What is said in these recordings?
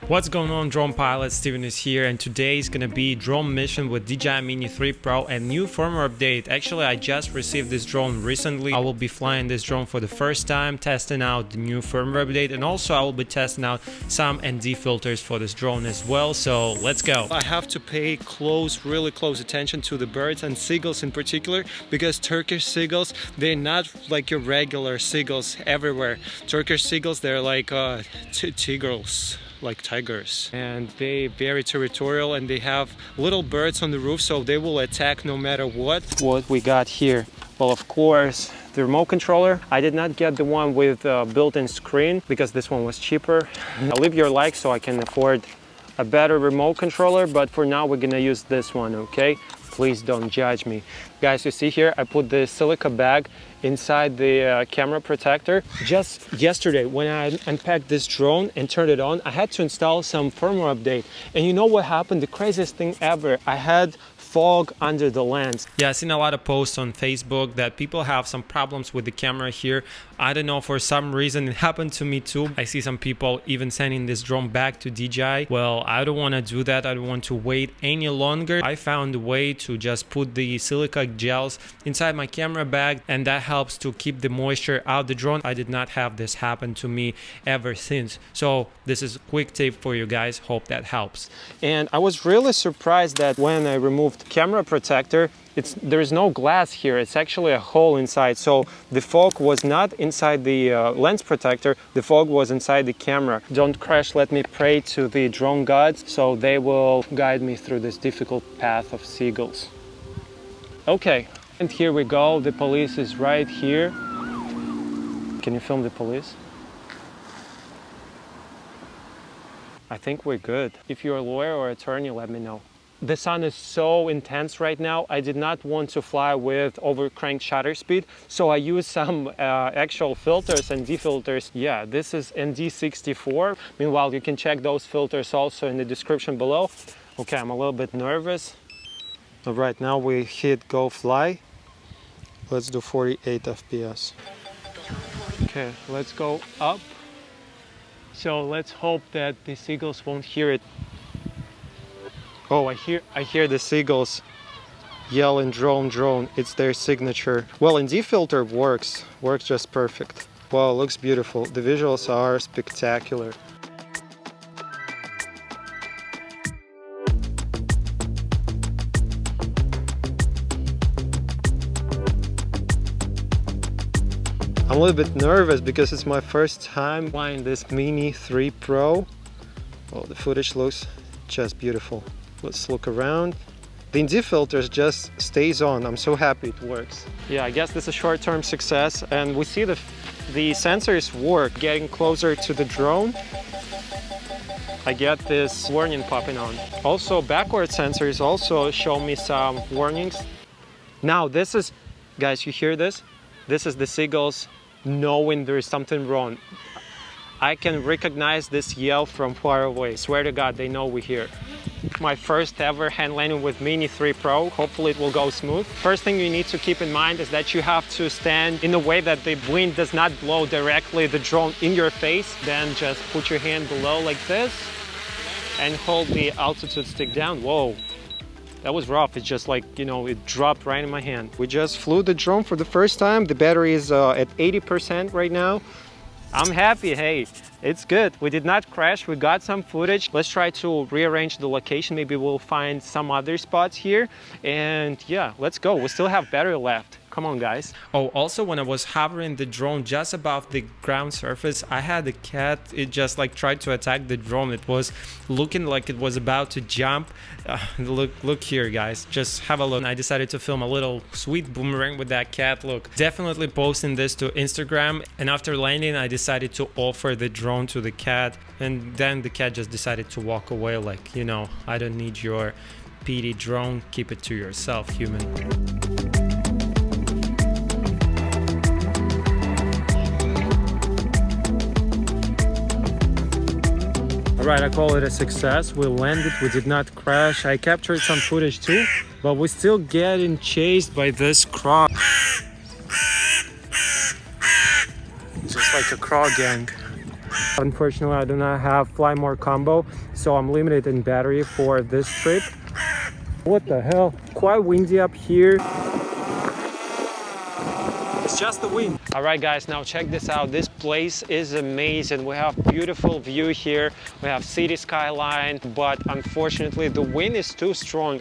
What's going on, drone pilot? Steven is here, and today is gonna be drone mission with DJI Mini 3 Pro and new firmware update. Actually, I just received this drone recently. I will be flying this drone for the first time, testing out the new firmware update, and also I will be testing out some ND filters for this drone as well. So let's go. I have to pay really close attention to the birds and seagulls in particular, because Turkish seagulls, they're not like your regular seagulls everywhere. Turkish seagulls, they're like tigers, like tigers, and they very territorial, and they have little birds on the roof, so they will attack no matter what. What we got here? Well, of course, the remote controller. I did not get the one with built-in screen because this one was cheaper. Leave your like so I can afford a better remote controller, but for now we're gonna use this one, okay? Please don't judge me. Guys, you see here, I put the silica bag inside the camera protector. Just yesterday, when I unpacked this drone and turned it on, I had to install some firmware update. And you know what happened? The craziest thing ever. I had fog under the lens. Yeah, I've seen a lot of posts on Facebook that people have some problems with the camera here. I don't know, for some reason it happened to me too. I see some people even sending this drone back to DJI. Well, I don't want to do that. I don't want to wait any longer. I found a way to just put the silica gels inside my camera bag, and that helps to keep the moisture out of the drone. I did not have this happen to me ever since. So this is a quick tip for you guys. Hope that helps. And I was really surprised that when I removed camera protector, there's no glass here. It's actually a hole inside. So the fog was not inside the lens protector. The fog was inside the camera. Don't crash. Let me pray to the drone gods so they will guide me through this difficult path of seagulls. Okay, and here we go. The police is right here. Can you film the police? I think we're good. If you're a lawyer or attorney, let me know. The sun is so intense right now. I did not want to fly with overcranked shutter speed, so I used some actual filters and filters. Yeah, this is ND64. Meanwhile, you can check those filters also in the description below. Okay, I'm a little bit nervous. All right, now we hit go fly. Let's do 48 FPS. Okay, let's go up. So let's hope that the seagulls won't hear it. Oh, I hear the seagulls yelling drone, drone. It's their signature. Well, ND filter works just perfect. Wow, looks beautiful. The visuals are spectacular. I'm a little bit nervous because it's my first time flying this Mini 3 Pro. Well, the footage looks just beautiful. Let's look around. The ND filters just stays on. I'm so happy it works. Yeah, I guess this is a short-term success, and we see the sensors work. Getting closer to the drone, I get this warning popping on. Also, backward sensors also show me some warnings. Now this is, guys, you hear this? This is the seagulls knowing there is something wrong. I can recognize this yell from far away. Swear to God, they know we're here. My first ever hand landing with Mini 3 Pro. Hopefully it will go smooth. First thing you need to keep in mind is that you have to stand in a way that the wind does not blow directly the drone in your face. Then just put your hand below like this and hold the altitude stick down. Whoa, that was rough. It's just like, you know, it dropped right in my hand. We just flew the drone for the first time. The battery is at 80% right now. I'm happy. Hey, it's good. We did not crash. We got some footage. Let's try to rearrange the location. Maybe we'll find some other spots here. And yeah, let's go. We still have battery left. Come on, guys. Oh, also, when I was hovering the drone just above the ground surface, I had a cat. It just like tried to attack the drone. It was looking like it was about to jump. Look here, guys. Just have a look. I decided to film a little sweet boomerang with that cat. Look, definitely posting this to Instagram. And after landing, I decided to offer the drone to the cat. And then the cat just decided to walk away. Like, you know, I don't need your PD drone. Keep it to yourself, human. Right, I call it a success. We landed, we did not crash. I captured some footage too, but we're still getting chased by this croc. Just like a croc gang. Unfortunately, I do not have Fly More combo, so I'm limited in battery for this trip. What the hell? Quite windy up here. It's just the wind. All right, guys, now check this out. This place is amazing. We have beautiful view here. We have city skyline, but unfortunately the wind is too strong.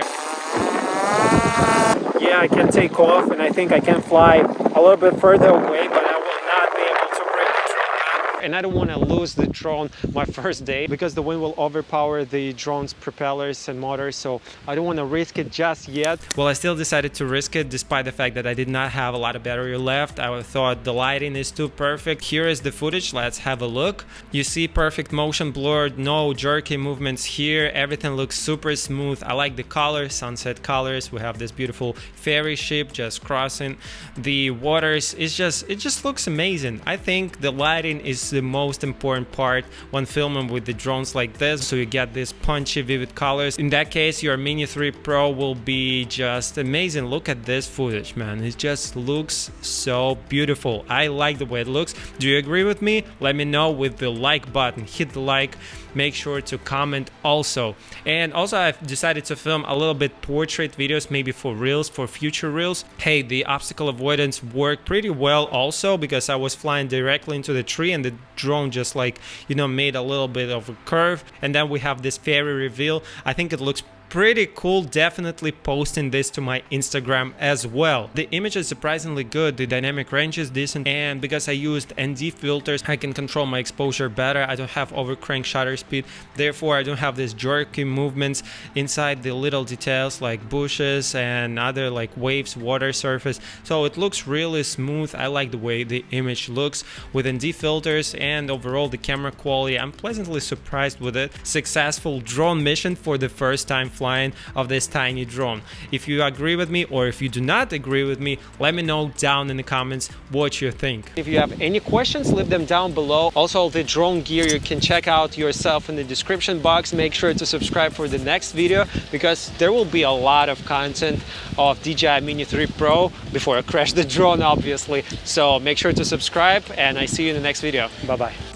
Yeah, I can take off and I think I can fly a little bit further away, but I will not be able to bring the drone back. And I don't want to lose the drone my first day because the wind will overpower the drone's propellers and motors, so I don't want to risk it just yet. Well, I still decided to risk it despite the fact that I did not have a lot of battery left. I thought the lighting is too perfect. Here is the footage. Let's have a look. You see perfect motion blurred, no jerky movements here. Everything looks super smooth. I like the colors, sunset colors. We have this beautiful ferry ship just crossing the waters. It just looks amazing. I think the lighting is the most important part when filming with the drones like this, so you get this punchy vivid colors. In that case, your Mini 3 Pro will be just amazing. Look at this footage, man. It just looks so beautiful. I like the way it looks. Do you agree with me? Let me know with the like button. Hit the like. Make sure to comment also. And also, I've decided to film a little bit portrait videos, maybe for reels, for future reels. Hey, the obstacle avoidance worked pretty well also, because I was flying directly into the tree and the drone just like, you know, made a little bit of a curve. And then we have this ferry reveal. I think it looks pretty cool. Definitely posting this to my Instagram as well. The image is surprisingly good, the dynamic range is decent, and because I used ND filters, I can control my exposure better. I don't have overcrank shutter speed, therefore I don't have these jerky movements inside the little details like bushes and other like waves, water surface. So it looks really smooth. I like the way the image looks with ND filters, and overall the camera quality, I'm pleasantly surprised with it. Successful drone mission for the first time flying of this tiny drone. If you agree with me or if you do not agree with me, let me know down in the comments what you think. If you have any questions, leave them down below. Also, the drone gear you can check out yourself in the description box. Make sure to subscribe for the next video, because there will be a lot of content of DJI Mini 3 Pro before I crash the drone, obviously. So make sure to subscribe, and I see you in the next video. Bye bye.